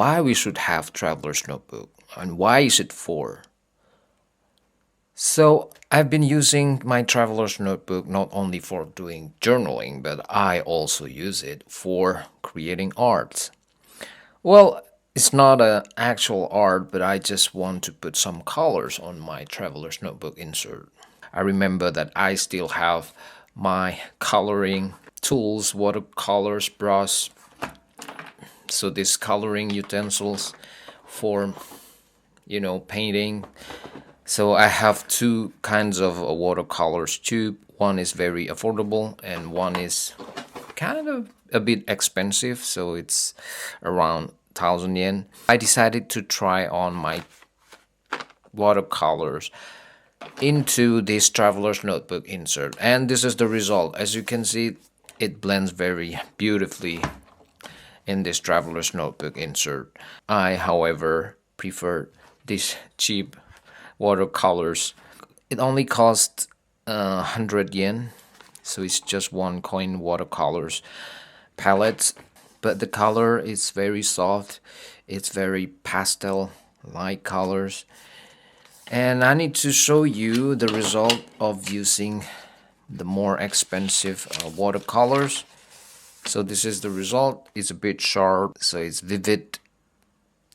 why we should have traveler's notebook and why is it for. So I've been using my traveler's notebook not only for doing journaling, but I also use it for creating art. Well, it's not an actual art, but I just want to put some colors on my traveler's notebook insert. I remember that I still have my coloring tools, watercolors, brush, so these coloring utensils for painting. So I have two kinds of watercolors tube. One is very affordable and one is kind of a bit expensive, so it's around 1,000 yen. I decided to try on my watercolors into this traveler's notebook insert, and this is the result. As you can see, it blends very beautifully in this traveler's notebook insert. I, however, prefer these cheap watercolors. It only cost 100 yen, so it's just one coin watercolors palette, but the color is very soft. It's very pastel light colors, and I need to show you the result of using the more expensive watercolors. So this is the result. It's a bit sharp, so it's vivid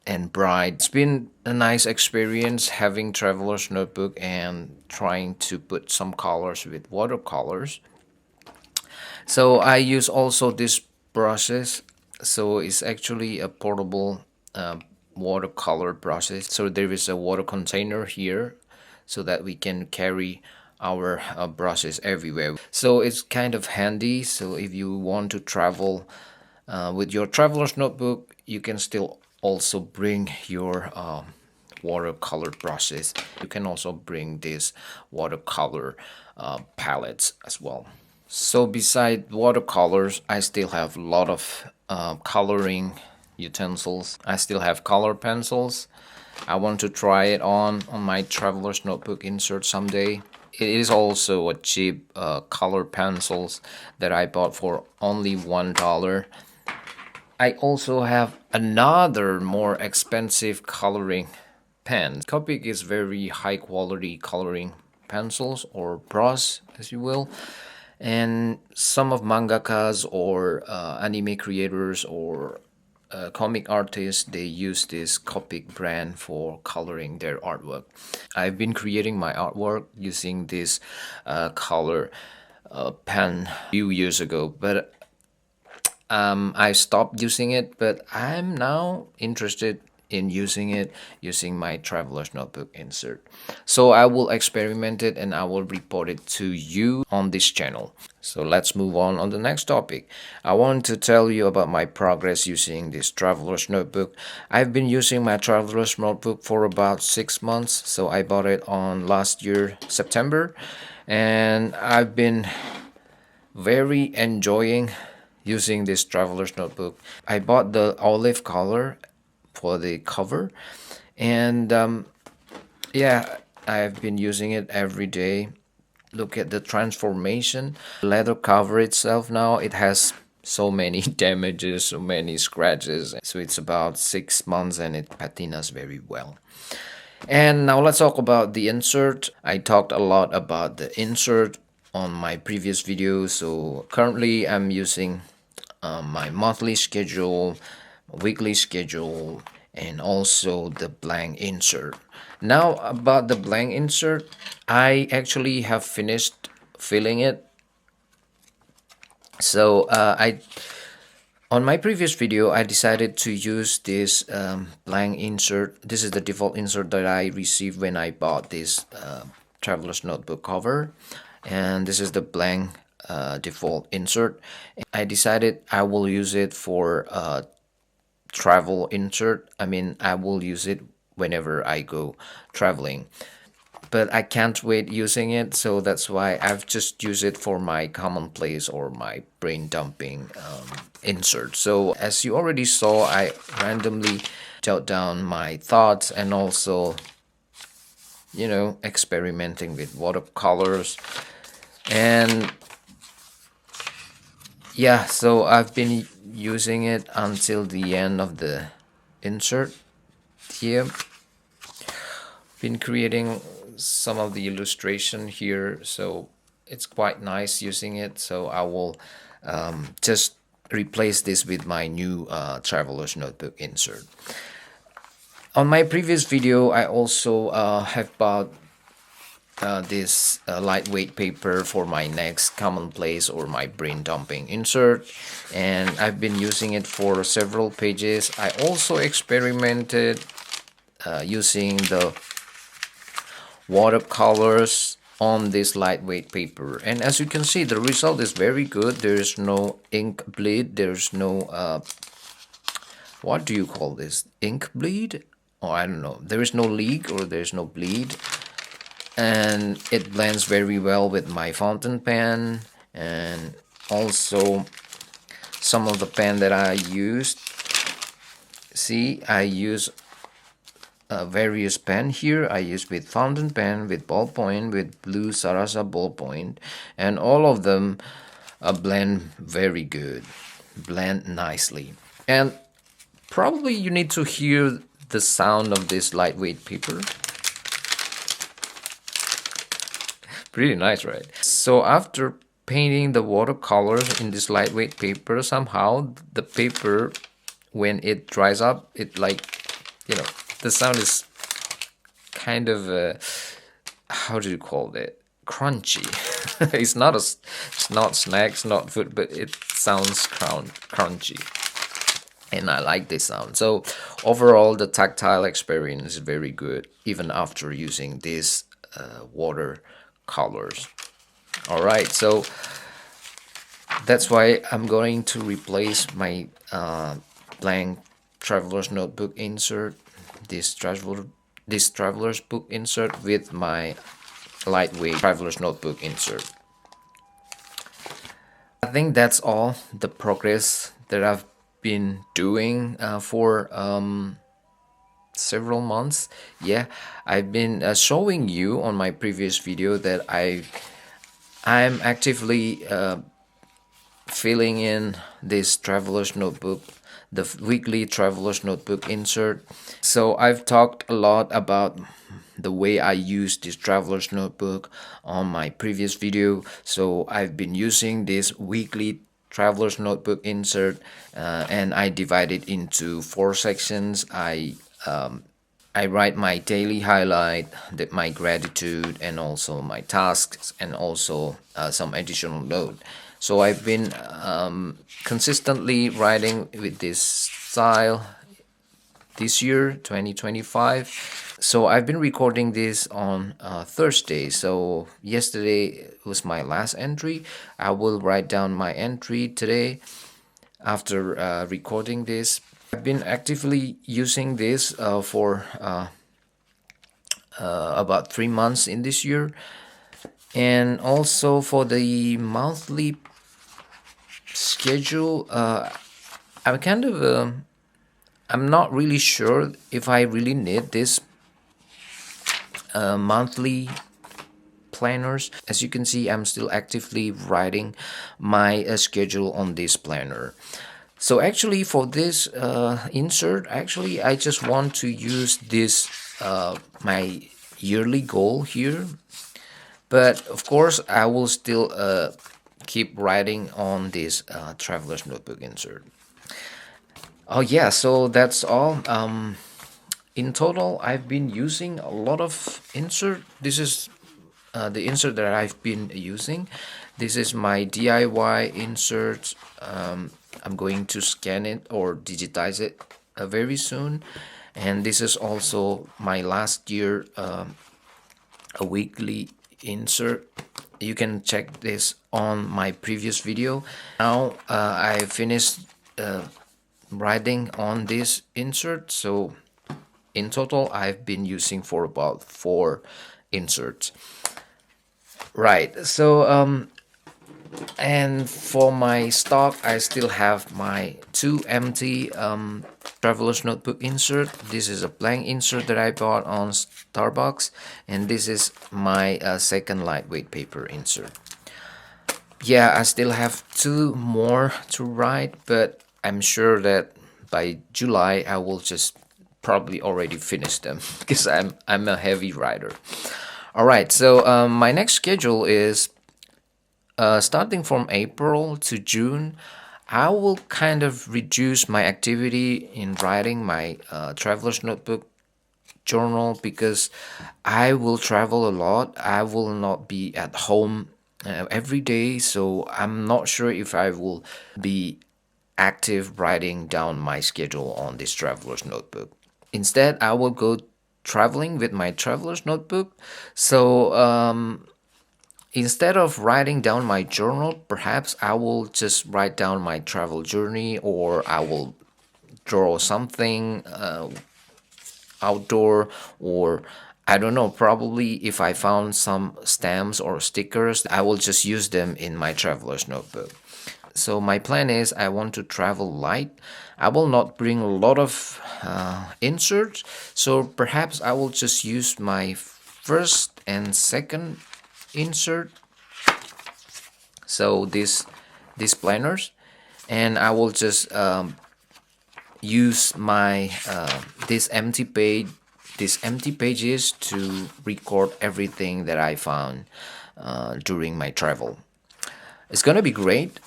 and bright. It's been a nice experience having traveler's notebook and trying to put some colors with watercolors. So I use also this brushes. So it's actually a portable watercolor brushes. So there is a water container here so that we can carry our brushes everywhere. So it's kind of handy. So if you want to travel with your traveler's notebook, you can still also bring your watercolor brushes. You can also bring these watercolor palettes as well. So beside watercolors, I still have a lot of coloring utensils. I still have color pencils. I want to try it on my traveler's notebook insert someday. It is also a cheap color pencils that I bought for only $1. I also have another more expensive coloring pen. Copic is very high quality coloring pencils or brush, as you will. And some of mangakas or anime creators or comic artists, they use this Copic brand for coloring their artwork. I've been creating my artwork using this color pen a few years ago, but I stopped using it, but I'm now interested in using my traveler's notebook insert. So I will experiment it and I will report it to you on this channel. So let's move on the next topic. I want to tell you about my progress using this traveler's notebook. I've been using my traveler's notebook for about 6 months. So I bought it on last year, September, and I've been very enjoying using this traveler's notebook. I bought the olive color for the cover, and yeah, I've been using it every day. Look at the transformation. The leather cover itself now, it has so many damages, so many scratches. So it's about 6 months and it patinas very well. And now let's talk about the insert. I talked a lot about the insert on my previous video. So currently I'm using my monthly schedule, weekly schedule, and also the blank insert. Now about the blank insert, I actually have finished filling it. So on my previous video, I decided to use this blank insert. This is the default insert that I received when I bought this traveler's notebook cover, and this is the blank default insert. I decided I will use it for travel insert. I mean, I will use it whenever I go traveling, but I can't wait using it, so that's why I've just used it for my commonplace or my brain dumping insert. So as you already saw, I randomly jot down my thoughts and also experimenting with watercolors. And yeah, so I've been using it until the end of the insert here. Been creating some of the illustration here, so it's quite nice using it. So I will just replace this with my new traveler's notebook insert. On my previous video, I also have bought this lightweight paper for my next commonplace or my brain dumping insert, and I've been using it for several pages. I also experimented using the watercolors on this lightweight paper, and as you can see, the result is very good. There's no ink bleed, there's no what do you call this, ink bleed, or I don't know, there is no leak or there's no bleed, and it blends very well with my fountain pen. And also some of the pen that I used, see, I use various pen here. I use with fountain pen, with ballpoint, with blue Sarasa ballpoint, and all of them blend very good, blend nicely. And probably you need to hear the sound of this lightweight paper. Pretty nice, right? So after painting the watercolors in this lightweight paper, somehow the paper, when it dries up, it, like, you know, the sound is kind of how do you call it, crunchy. It's not snacks, not food, but it sounds crunchy, and I like this sound. So overall, the tactile experience is very good even after using these watercolors. All right, so that's why I'm going to replace my blank traveler's notebook insert, this traveler's book insert, with my lightweight traveler's notebook insert. I think that's all the progress that I've been doing for several months. Yeah, I've been showing you on my previous video that I'm actively filling in this traveler's notebook, the weekly traveler's notebook insert. So I've talked a lot about the way I use this traveler's notebook on my previous video. So I've been using this weekly traveler's notebook insert, and I divide it into 4 sections. I write my daily highlight, my gratitude, and also my tasks, and also some additional note. So I've been consistently writing with this style this year, 2025. So I've been recording this on Thursday. So yesterday was my last entry. I will write down my entry today after recording this. I've been actively using this for about 3 months in this year. And also for the monthly schedule, I'm kind of I'm not really sure if I really need this monthly planners. As you can see, I'm still actively writing my schedule on this planner. So actually for this insert, actually I just want to use this my yearly goal here, but of course I will still keep writing on this traveler's notebook insert. Oh yeah, so that's all. In total, I've been using a lot of insert. This is the insert that I've been using. This is my DIY insert. I'm going to scan it or digitize it very soon. And this is also my last year a weekly insert. You can check this on my previous video. Now I finished writing on this insert. So in total, I've been using for about 4 inserts. Right, so and for my stock, I still have my 2 empty traveler's notebook insert. This is a blank insert that I bought on Starbucks, and this is my second lightweight paper insert. Yeah, I still have 2 more to write, but I'm sure that by July I will just probably already finish them because I'm a heavy writer. All right, so my next schedule is starting from April to June. I will kind of reduce my activity in writing my traveler's notebook journal because I will travel a lot. I will not be at home every day, so I'm not sure if I will be active writing down my schedule on this traveler's notebook. Instead, I will go traveling with my traveler's notebook. So, instead of writing down my journal, perhaps I will just write down my travel journey, or I will draw something outdoor, or I don't know, probably if I found some stamps or stickers, I will just use them in my traveler's notebook. So my plan is I want to travel light. I will not bring a lot of inserts, so perhaps I will just use my first and second insert, so these planners, and I will just use my these empty pages to record everything that I found during my travel. It's gonna be great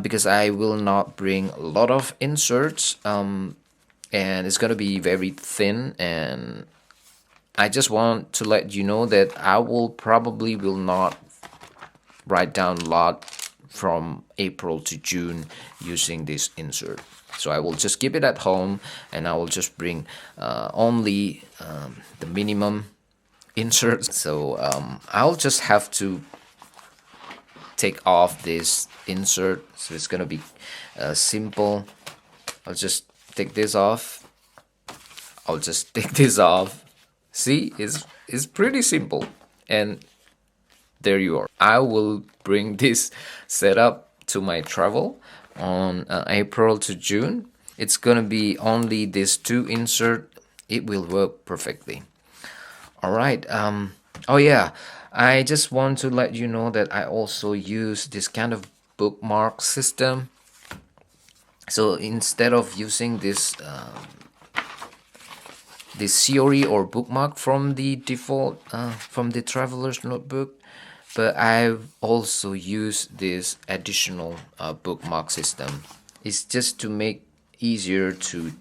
because I will not bring a lot of inserts, and it's gonna be very thin. And I just want to let you know that I will probably will not write down a lot from April to June using this insert. So I will just keep it at home, and I will just bring only the minimum inserts. So I'll just have to take off this insert, so it's gonna be simple. I'll just take this off. I'll just take this off. See, it's pretty simple, and there you are. I will bring this setup to my travel on April to June. It's gonna be only these two insert. It will work perfectly. All right. Oh yeah, I just want to let you know that I also use this kind of bookmark system. So instead of using this theory or bookmark from the default from the traveler's notebook, but I also use this additional bookmark system. It's just to make easier to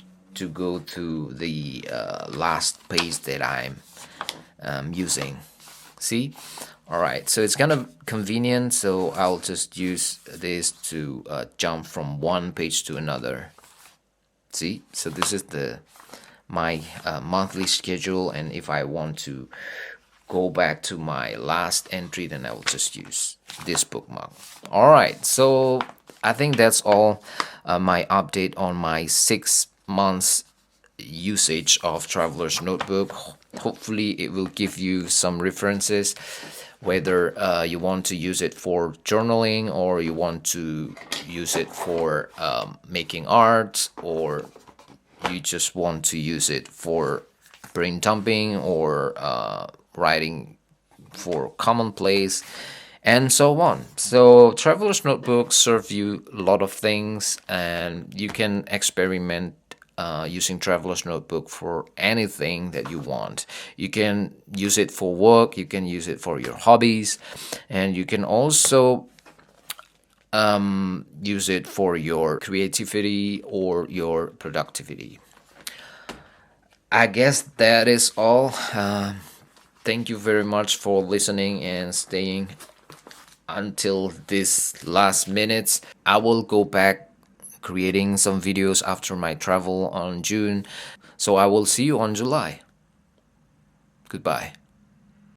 go to the last page that I'm using. See? All right, so it's kind of convenient, so I'll just use this to jump from one page to another. See? So this is my monthly schedule, and if I want to go back to my last entry, then I will just use this bookmark. All right, so I think that's all my update on my 6 months usage of Traveler's Notebook. Hopefully it will give you some references, whether you want to use it for journaling, or you want to use it for making art, or you just want to use it for brain dumping, or writing for commonplace, and so on. So Traveler's Notebook serve you a lot of things, and you can experiment using Traveler's Notebook for anything that you want. You can use it for work, you can use it for your hobbies, and you can also use it for your creativity or your productivity. I guess that is all. Thank you very much for listening and staying until this last minutes. I will go back creating some videos after my travel on June. So I will see you on July. Goodbye.